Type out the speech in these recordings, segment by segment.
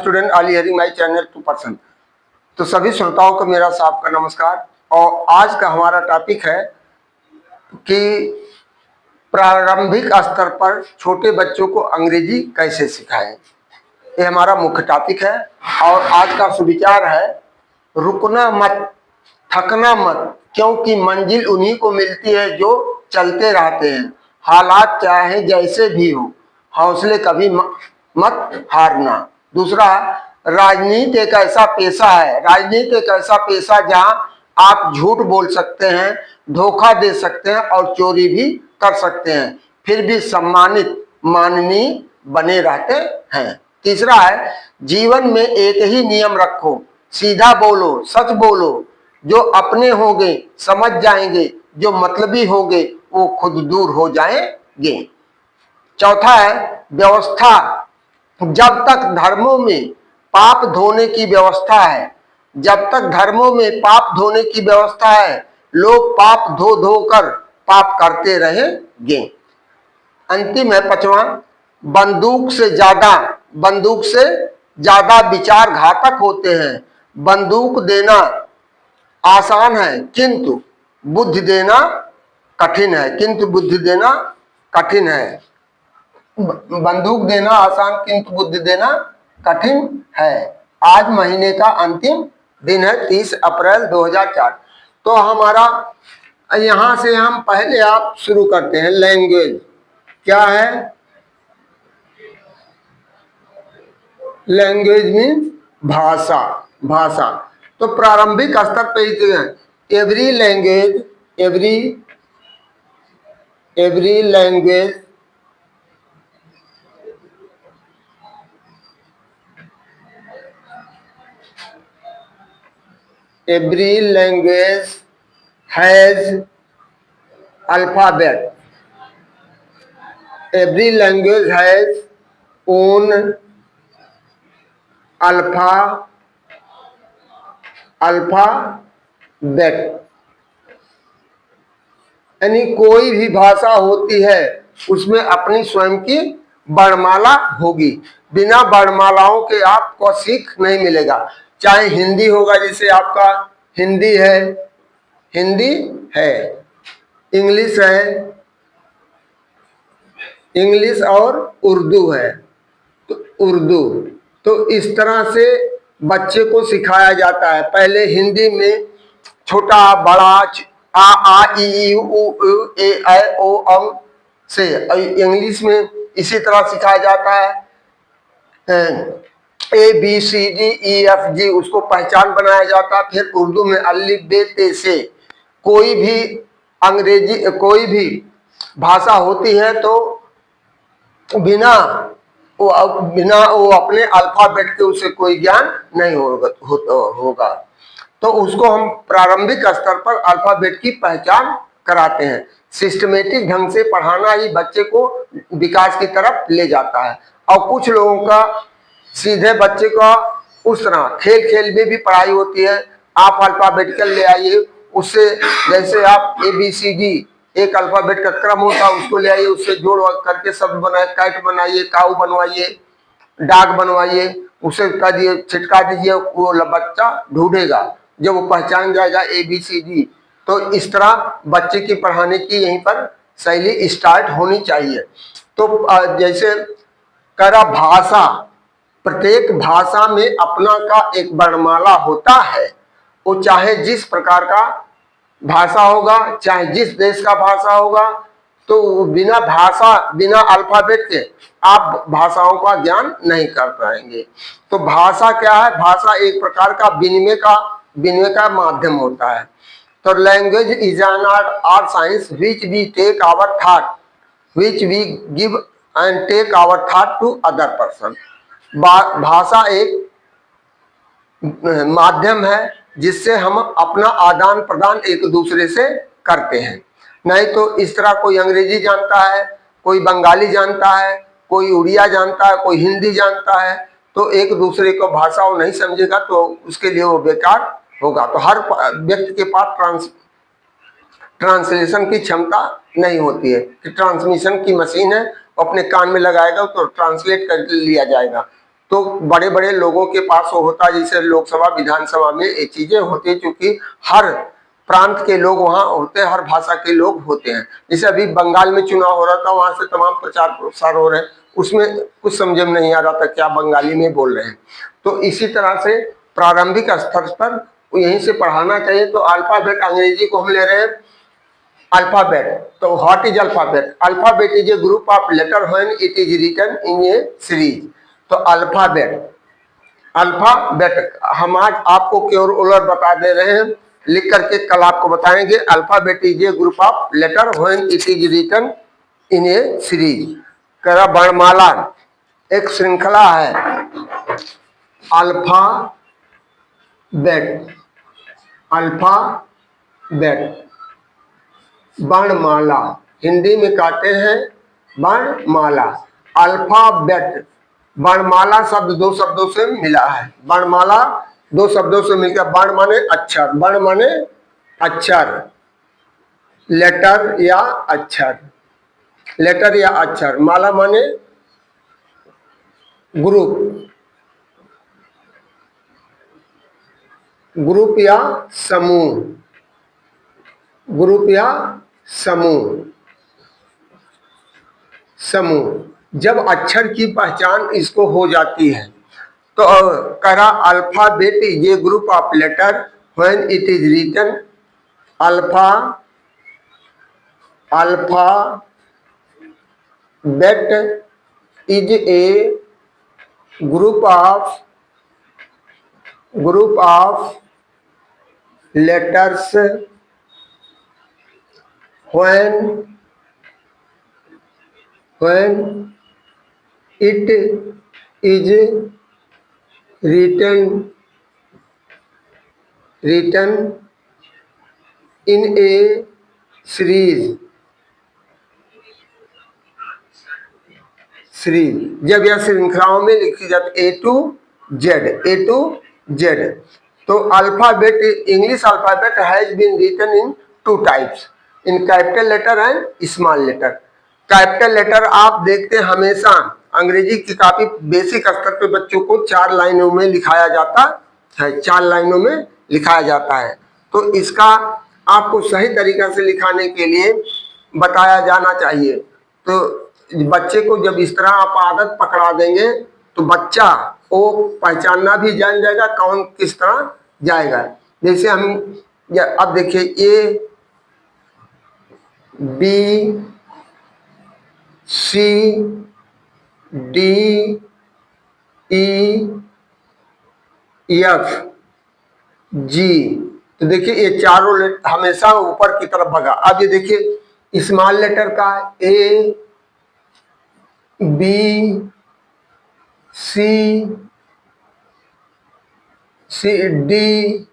Student all hearing my channel 2%। तो सभी श्रोताओं को मेरा साहब का नमस्कार। और आज का हमारा टॉपिक है कि प्रारंभिक स्तर पर छोटे बच्चों को अंग्रेजी कैसे सिखाएं। ये हमारा मुख्य टॉपिक है। और आज का सुविचार है, रुकना मत, थकना मत, क्योंकि मंजिल उन्हीं को मिलती है जो चलते रहते हैं। हालात चाहे जैसे भी हो, हौसले कभी मत हारना। दूसरा, राजनीति एक ऐसा पेशा है, राजनीति एक ऐसा पेशा जहां आप झूठ बोल सकते हैं, धोखा दे सकते हैं और चोरी भी कर सकते हैं, फिर भी सम्मानित माननीय बने रहते हैं। तीसरा है, जीवन में एक ही नियम रखो, सीधा बोलो, सच बोलो। जो अपने होंगे समझ जाएंगे, जो मतलबी होंगे वो खुद दूर हो जाएंगे। चौथा है, व्यवस्था। जब तक धर्मों में पाप धोने की व्यवस्था है, जब तक धर्मों में पाप धोने की व्यवस्था है, लोग पाप धो धो कर पाप करते रहेंगे। अंतिम है पांचवा, बंदूक से ज्यादा विचार घातक होते हैं। बंदूक देना आसान है किंतु बुद्धि देना कठिन है, बंदूक देना आसान किंतु बुद्धि देना कठिन है। आज महीने का अंतिम दिन है, 30 अप्रैल 2004। तो हमारा यहां से हम पहले आप शुरू करते हैं। लैंग्वेज क्या है? लैंग्वेज मीन्स भाषा। तो प्रारंभिक स्तर पे every language has alphabet. Every language has own alphabet. यानी कोई भी भाषा होती है उसमें अपनी स्वयं की वर्णमाला होगी। बिना वर्णमालाओं के आपको सीख नहीं मिलेगा। चाहे हिंदी होगा, जैसे आपका हिंदी है, इंग्लिश और उर्दू है, तो उर्दू। तो इस तरह से बच्चे को सिखाया जाता है। पहले हिंदी में छोटा बड़ा आ ई उ ए ऐ ओ औ से, इंग्लिश में इसी तरह सिखाया जाता है। ABCDEFG उसको पहचान बनाया जाता है। फिर उर्दू में अलिफ बे ते से। कोई भी भाषा होती है तो बिना वो अपने अल्फाबेट के उसे कोई ज्ञान नहीं होगा। तो उसको हम प्रारंभिक स्तर पर अल्फाबेट की पहचान कराते हैं। सिस्टमेटिक ढंग से पढ़ाना ही बच्चे को विकास की तरफ ले जाता है। और कुछ लोगों का सीधे बच्चे का उस तरह खेल में भी पढ़ाई होती है। आप अल्फाबेटिकल ले आइए, उससे जैसे आप ABCD एक अल्फाबेट का क्रम होता है, उसको ले आइए, उससे जोड़ करके शब्द बनाए, कैट बनाइए, काऊ बनवाइए, डाक बनवाइए, उसे कह दिए छिटका दीजिए, वो बच्चा ढूंढेगा, जब वो पहचान जाएगा ABCD। तो इस तरह बच्चे की पढ़ाने की यहीं पर शैली स्टार्ट होनी चाहिए। तो जैसे करा भाषा, प्रत्येक भाषा में अपना का एक वर्णमाला होता है। वो चाहे जिस प्रकार का भाषा होगा, चाहे जिस देश का भाषा होगा, तो बिना अल्फाबेट के आप भाषाओं का ज्ञान नहीं कर पाएंगे। तो भाषा क्या है? भाषा एक प्रकार का विनिमय का माध्यम होता है। तो language is an art science which we take our thought, which we give and take our thought to other person. भाषा एक माध्यम है जिससे हम अपना आदान प्रदान एक दूसरे से करते हैं। नहीं तो इस तरह कोई अंग्रेजी जानता है, कोई बंगाली जानता है, कोई उड़िया जानता है, कोई हिंदी जानता है, तो एक दूसरे को भाषा वो नहीं समझेगा तो उसके लिए वो बेकार होगा। तो हर व्यक्ति के पास ट्रांसलेशन की क्षमता नहीं होती है कि ट्रांसमिशन की मशीन है, अपने कान में लगाएगा तो ट्रांसलेट कर लिया जाएगा। तो बड़े बड़े लोगों के पास वो होता है, जैसे लोकसभा विधानसभा में ये चीजें होती है, क्योंकि हर प्रांत के लोग वहाँ होते हैं, हर भाषा के लोग होते हैं। जैसे अभी बंगाल में चुनाव हो रहा था, वहां से तमाम प्रचार प्रसार हो रहे हैं, उसमें कुछ समझ में नहीं आ रहा था क्या बंगाली में बोल रहे हैं। तो इसी तरह से प्रारंभिक स्तर पर यहीं से पढ़ाना चाहिए। तो अल्फाबेट अंग्रेजी को हम ले रहे हैं अल्फाबेट। तो what is alphabet? Alphabet is a group of letter when it is written in a series. तो अल्फाबेट, अल्फाबेट हम आज आपको क्योर उलट बता दे रहे हैं, लिख करके कल आपको बताएंगे। Alphabet is a group of letter when it is written in a series. कह वर्णमाला एक श्रृंखला है, अल्फाबेट, अल्फाबेट वर्णमाला, हिंदी में कहते हैं वर्णमाला। अल्फाबेट वर्णमाला शब्द दो शब्दों से मिला है, वर्णमाला दो शब्दों से मिलकर, वर्ण माने अक्षर, वर्ण माने अक्षर, लेटर या अक्षर, लेटर या अक्षर, माला माने ग्रुप, ग्रुप या समूह, ग्रुप या समूह, समूह। जब अक्षर की पहचान इसको हो जाती है तो कह रहा alphabet is a group of letter when it is written, alpha, alphabet is a group of letters when it is written in a series, जब यह श्रृंखलाओं में लिखी जाती A to Z। तो alphabet, English alphabet has been written in two types, in capital letter and small letter. Capital letter आप देखते हैं हमेशा अंग्रेजी की काफी बेसिक स्तर पे बच्चों को 4 लाइनों में लिखाया जाता है, 4 लाइनों में लिखाया जाता है। तो इसका आपको सही तरीका से लिखाने के लिए बताया जाना चाहिए। तो बच्चे को जब इस तरह आप आदत पकड़ा देंगे तो बच्चा वो पहचानना भी जान जाएगा कौन किस तरह जाएगा। जैसे हम अब देखिए A B C D E F G, तो देखिए ये चारों लेटर हमेशा ऊपर की तरफ भगा। अब ये देखिए स्मॉल लेटर का A B C D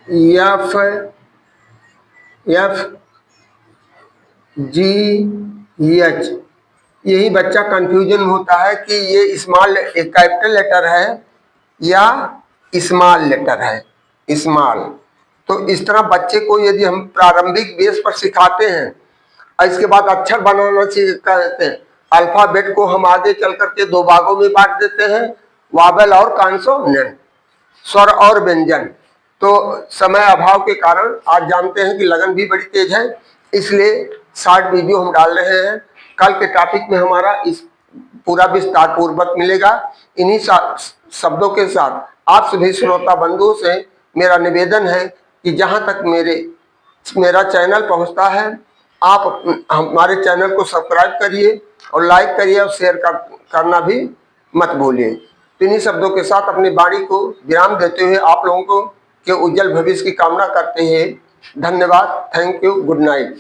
E F G H. यही बच्चा कंफ्यूजन होता है कि ये स्मॉल कैपिटल लेटर है या स्मॉल लेटर है, स्मॉल। तो इस तरह बच्चे को यदि हम प्रारंभिक बेस पर सिखाते हैं और इसके बाद अक्षर बनाना कहते हैं, अल्फाबेट को हम आगे चल करके 2 भागों में बांट देते हैं, वावेल और कॉन्सोनेंट, स्वर और व्यंजन। तो समय अभाव के कारण आज जानते हैं कि लगन भी बड़ी तेज है, इसलिए शॉर्ट वीडियो हम डाल रहे हैं। कल के टॉपिक में हमारा इस पूरा विस्तार पूर्वक मिलेगा। इन्हीं शब्दों के साथ आप सभी श्रोता बंधुओं से मेरा निवेदन है कि जहां तक मेरा चैनल पहुंचता है, आप हमारे चैनल को सब्सक्राइब करिए और लाइक करिए और शेयर करना भी मत भूलिए। इन्हीं शब्दों के साथ अपनी वाणी को विराम देते हुए आप लोगों को के उज्जवल भविष्य की कामना करते हैं। धन्यवाद, थैंक यू, गुड नाइट।